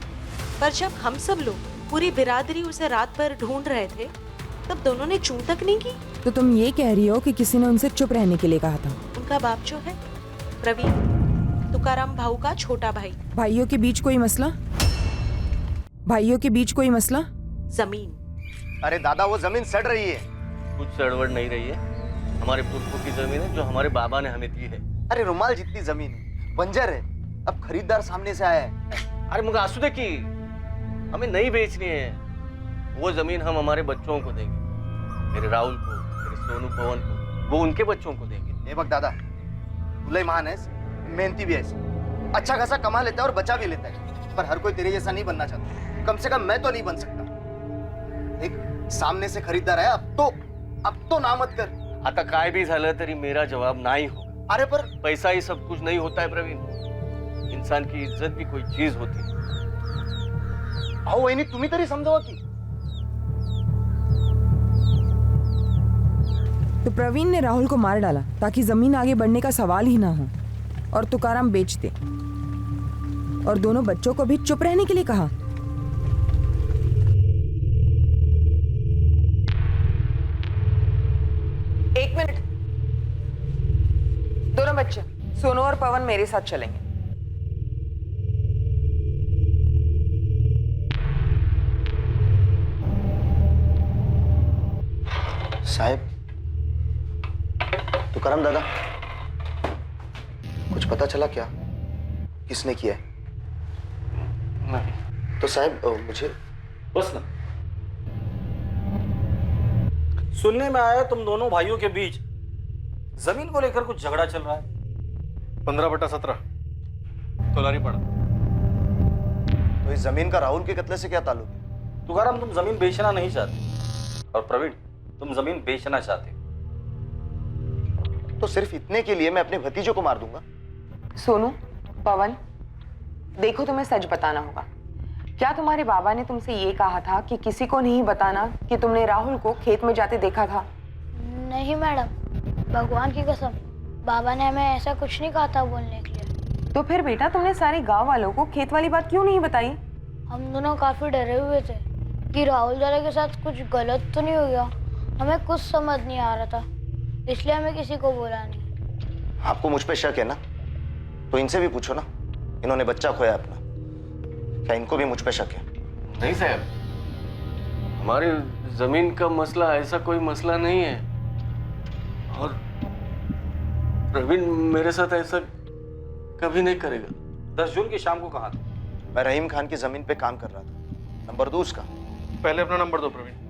पर जब हम सब लोग, पूरी बिरादरी उसे रात भर ढूंढ रहे थे, तब दोनों ने चूं तक नहीं की। तो तुम ये कह रही हो कि किसी ने उनसे चुप रहने के लिए कहा था? उनका बाप जो है प्रवीण, तुकाराम भाऊ का छोटा भाई। भाइयों के बीच कोई मसला? भाइयों के बीच कोई मसला? जमीन। अरे दादा, वो जमीन सड़ रही है। कुछ सड़वड़ नहीं रही है, हमारे पुरखों की जमीन है जो हमारे बाबा ने हमें दी है। अरे रुमाल जितनी जमीन है, बंजर है, अब खरीदार सामने से आया है। अरे मुझे आंसू देखी, हमें नहीं बेचनी है। वो जमीन हम हमारे बच्चों को देंगे, मेरे राहुल को, मेरे सोनू पवन को, वो उनके बच्चों को देंगे। ये बक दादा, तुले महान है, मेहनती भी है, अच्छा खासा कमा लेता है और बचा भी लेता है, पर हर कोई तेरे जैसा नहीं बनना चाहता। कम से कम मैं तो नहीं बन सकता। एक सामने से खरीदार है, अब तो ना मत कर। आता काय भी झालं तरी मेरा जवाब नाही हो। अरे पर पैसा ही सब कुछ नहीं होता है प्रवीण, इंसान की इज्जत भी कोई चीज होती है। अहो वहिनी, तुम्ही तरी समजावा की। तो प्रवीण ने राहुल को मार डाला ताकि जमीन आगे बढ़ने का सवाल ही ना हो, और तुकाराम बेच दे, और दोनों बच्चों को भी चुप रहने के लिए कहा। एक मिनट, दोनों बच्चे सोनू और पवन मेरे साथ चलेंगे। साहब, तुकाराम दादा, कुछ पता चला क्या किसने किया है? नहीं। तो साहब मुझे बस ना, सुनने में आया तुम दोनों भाइयों के बीच जमीन को लेकर कुछ झगड़ा चल रहा है। 15/17 तोलारी पड़ा। तो इस जमीन का राहुल के कत्ले से क्या ताल्लुक है? तुकाराम, तुम जमीन बेचना नहीं चाहते, और प्रवीण, तुम जमीन बेचना चाहते। तो सिर्फ इतने के लिए मैं अपने भतीजों को मार दूंगा? सोनू, पवन, देखो तुम्हें सच बताना होगा। क्या तुम्हारे बाबा ने तुमसे ये कहा था कि किसी को नहीं बताना कि तुमने राहुल को खेत में जाते देखा था? नहीं मैडम, भगवान की कसम, बाबा ने हमें ऐसा कुछ नहीं कहा था बोलने के लिए। तो फिर बेटा तुमने सारे गांव वालों को खेत वाली बात क्यों नहीं बताई? हम दोनों काफी डरे हुए थे कि राहुल दादा के साथ कुछ गलत तो नहीं हो गया। हमें कुछ समझ नहीं आ रहा था, इसलिए हमें किसी को बोला नहीं। आपको मुझ पे शक है ना? तो इनसे भी पूछो ना, इन्होंने बच्चा खोया अपना, क्या इनको भी मुझ पे शक है? नहीं साहब, हमारी जमीन का मसला ऐसा कोई मसला नहीं है, और प्रवीण मेरे साथ ऐसा कभी नहीं करेगा। 10 जून की शाम को कहा था? मैं रहीम खान की जमीन पे काम कर रहा था। नंबर दो उसका। पहले अपना नंबर दो प्रवीण।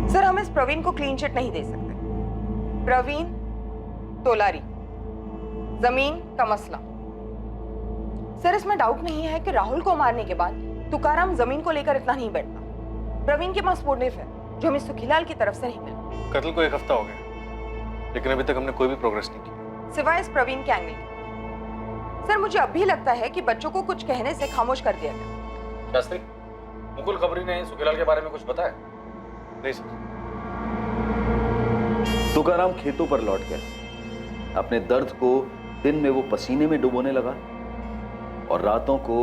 सर, हम इस प्रवीण को क्लीन चिट नहीं दे सकते। प्रवीण तोलारी, जमीन का मसला। सर, इसमें डाउट नहीं है कि राहुल को मारने के बाद तुकाराम जमीन को लेकर इतना नहीं बैठता। प्रवीण के पास मोटिव है जो हमें सुखीलाल की तरफ से नहीं मिला। कत्ल को 1 हफ्ता हो गया, लेकिन अभी तक हमने कोई भी प्रोग्रेस नहीं की। सिवाय इस प्रवीण के एंगल के। सर मुझे अब भी लगता है कि बच्चों को कुछ कहने से खामोश कर दिया गया। शास्त्री, मुकुल खबरी ने सुखीलाल के बारे में कुछ बताया? नहीं सर। तुकाराम खेतों पर लौट गया। अपने दर्द को दिन में वो पसीने में डुबोने लगा और रातों को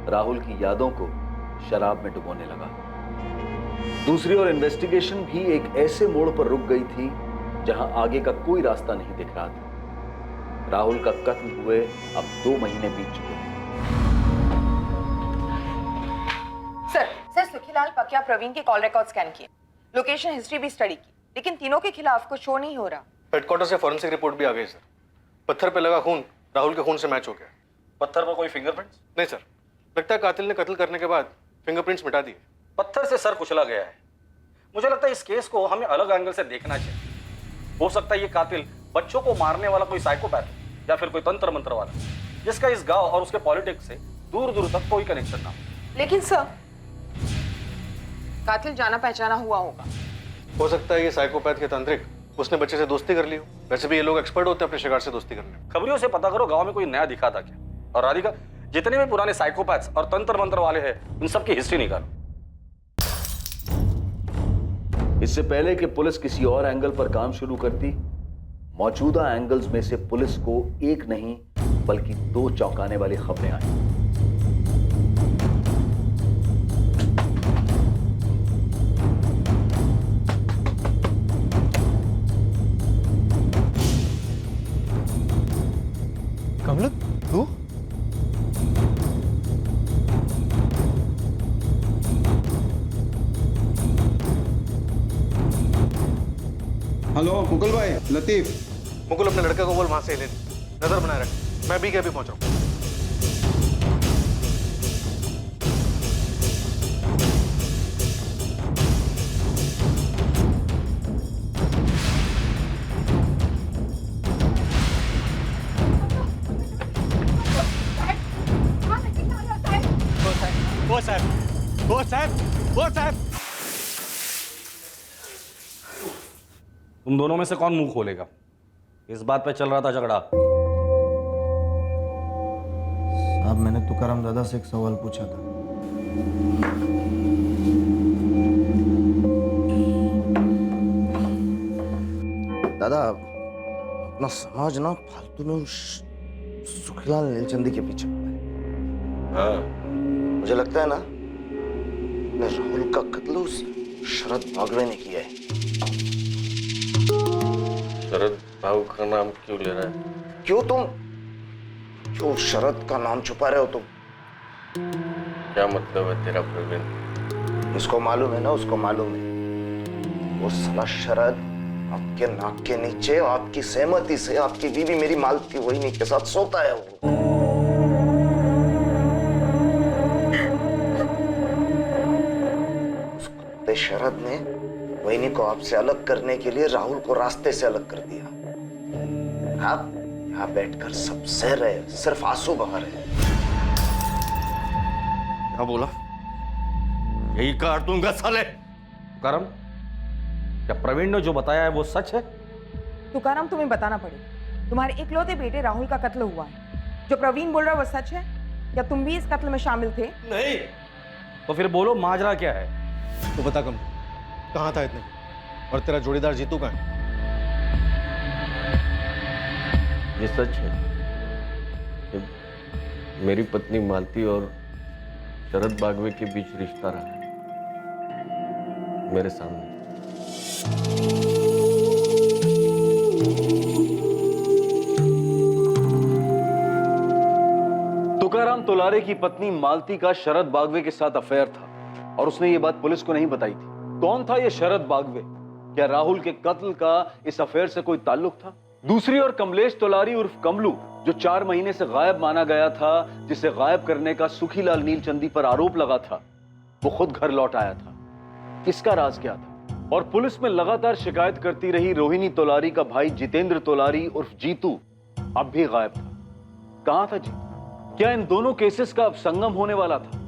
राहुल की यादों को शराब में डुबोने लगा। दूसरी ओर इन्वेस्टिगेशन भी एक ऐसे मोड़ पर रुक गई थी जहां आगे का कोई रास्ता नहीं दिख रहा था। राहुल का कत्ल हुए अब 2 महीने बीत चुके हैं। सर सुखीलाल पकिया प्रवीण के कॉल रिकॉर्ड स्कैन किए, लोकेशन हिस्ट्री भी स्टडी की, लेकिन तीनों के खिलाफ कुछ शो नहीं हो रहा। हेडक्वार्टर से फॉरेंसिक रिपोर्ट भी आ गई सर। पत्थर पे लगा खून राहुल के खून से मैच हो गया। पत्थर पर कोई फिंगरप्रिंट्स? नहीं सर, लगता है कातिल ने कत्ल करने के बाद फिंगरप्रिंट्स मिटा दिए। पत्थर से सर कुचला गया है। मुझे लगता है इस केस को हमें अलग एंगल से देखना चाहिए। हो सकता है ये कातिल बच्चों को मारने वाला कोई साइकोपैथ है या फिर कोई तंत्र मंत्र वाला, जिसका इस गांव और उसके पॉलिटिक्स से दूर दूर तक कोई कनेक्शन ना हो। लेकिन सर कातिल जाना पहचाना हुआ होगा। हो सकता है ये साइकोपैथ के तांत्रिक, उसने बच्चे से दोस्ती कर ली हो। वैसे भी ये लोग एक्सपर्ट होते हैं अपने शिकार से दोस्ती करने में। खबरियों से पता करो गांव में कोई नया दिखा था क्या। और राधिका, जितने भी पुराने साइकोपैथ्स और तंत्र मंत्र वाले हैं इन सबकी हिस्ट्री निकालो। इससे पहले कि पुलिस किसी और एंगल पर काम शुरू करती, मौजूदा एंगल्स में से पुलिस को एक नहीं बल्कि 2 चौंकाने वाली खबरें आई। कमल, तू? हेलो मुकुल भाई, लतीफ। मुकुल अपने लड़के को बोल वहां से ले ले, नजर बनाए रख। मैं भी क्या भी पहुंच रहा हूं। वो साहब। तुम दोनों में से कौन मुंह खोलेगा? इस बात पे चल रहा था झगड़ा। साहब मैंने तुकाराम दादा से एक सवाल पूछा था। दादा अपना समाज ना फालतू में उस सुखीलाल नीलचंदी के पीछे पड़ा है। मुझे लगता है ना राहुल का कत्ल उस शरद बागवे ने किया है। शरद बाबू का नाम क्यों ले रहा है? क्यों शरद का नाम छुपा रहे हो तुम? क्या मतलब है तेरा प्रवीण? उसको मालूम है ना, उसको मालूम है। वो साला शरद आपके नाक के नीचे आपकी सहमति से आपकी बीवी मेरी मालती वहीनी के साथ सोता है। वो शरद ने वहीनी को आपसे अलग करने के लिए राहुल को रास्ते से अलग कर दिया। आप यहाँ बैठकर सब सह रहे, सिर्फ आंसू बहा रहे। क्या बोला? यही काट दूंगा साले। तुकाराम, क्या प्रवीण ने जो बताया है वो सच है? तुकाराम तुम्हें बताना पड़ेगा, तुम्हारे इकलौते बेटे राहुल का कत्ल हुआ है। जो प्रवीण बोल रहा है वो सच है? क्या तुम भी इस कत्ल में शामिल थे? नहीं। तो फिर बोलो माजरा क्या है? तो बता कम, कहाँ था इतने? और तेरा जोड़ीदार जीतू कहाँ है? ये सच है, मेरी पत्नी मालती और शरद बागवे के बीच रिश्ता रहा है मेरे सामने। तुकाराम तोलारे की पत्नी मालती का शरद बागवे के साथ अफेयर था और उसने ये बात पुलिस को नहीं बताई थी। कौन था ये शरद बागवे? क्या राहुल के कत्ल का इस अफेयर से कोई ताल्लुक था? दूसरी ओर कमलेश तोलारी उर्फ कमलू, जो 4 महीने से गायब माना गया था, जिसे गायब करने का सुखीलाल नीलचंदी पर आरोप लगा था, वो खुद घर लौट आया था। इसका राज क्या था? और पुलिस में लगातार शिकायत करती रही रोहिणी तोलारी का भाई जितेंद्र तोलारी उर्फ जीतू अब भी गायब था। कहां था जीतू? क्या इन दोनों केसेस का अब संगम होने वाला था?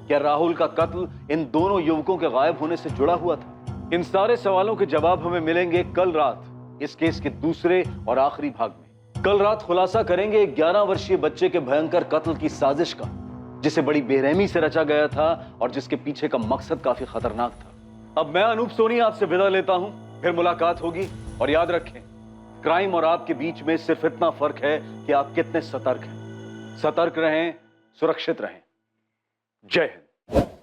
क्या राहुल का कत्ल इन दोनों युवकों के गायब होने से जुड़ा हुआ था? इन सारे सवालों के जवाब हमें मिलेंगे कल रात इस केस के दूसरे और आखिरी भाग में। कल रात खुलासा करेंगे 11 वर्षीय बच्चे के भयंकर कत्ल की साजिश का, जिसे बड़ी बेरहमी से रचा गया था और जिसके पीछे का मकसद काफी खतरनाक था। अब मैं अनूप सोनी आपसे विदा लेता हूं, फिर मुलाकात होगी। और याद रखें, क्राइम और आपके बीच में सिर्फ इतना फर्क है कि आप कितने सतर्क हैं। सतर्क रहें, सुरक्षित रहें। जय हिंद।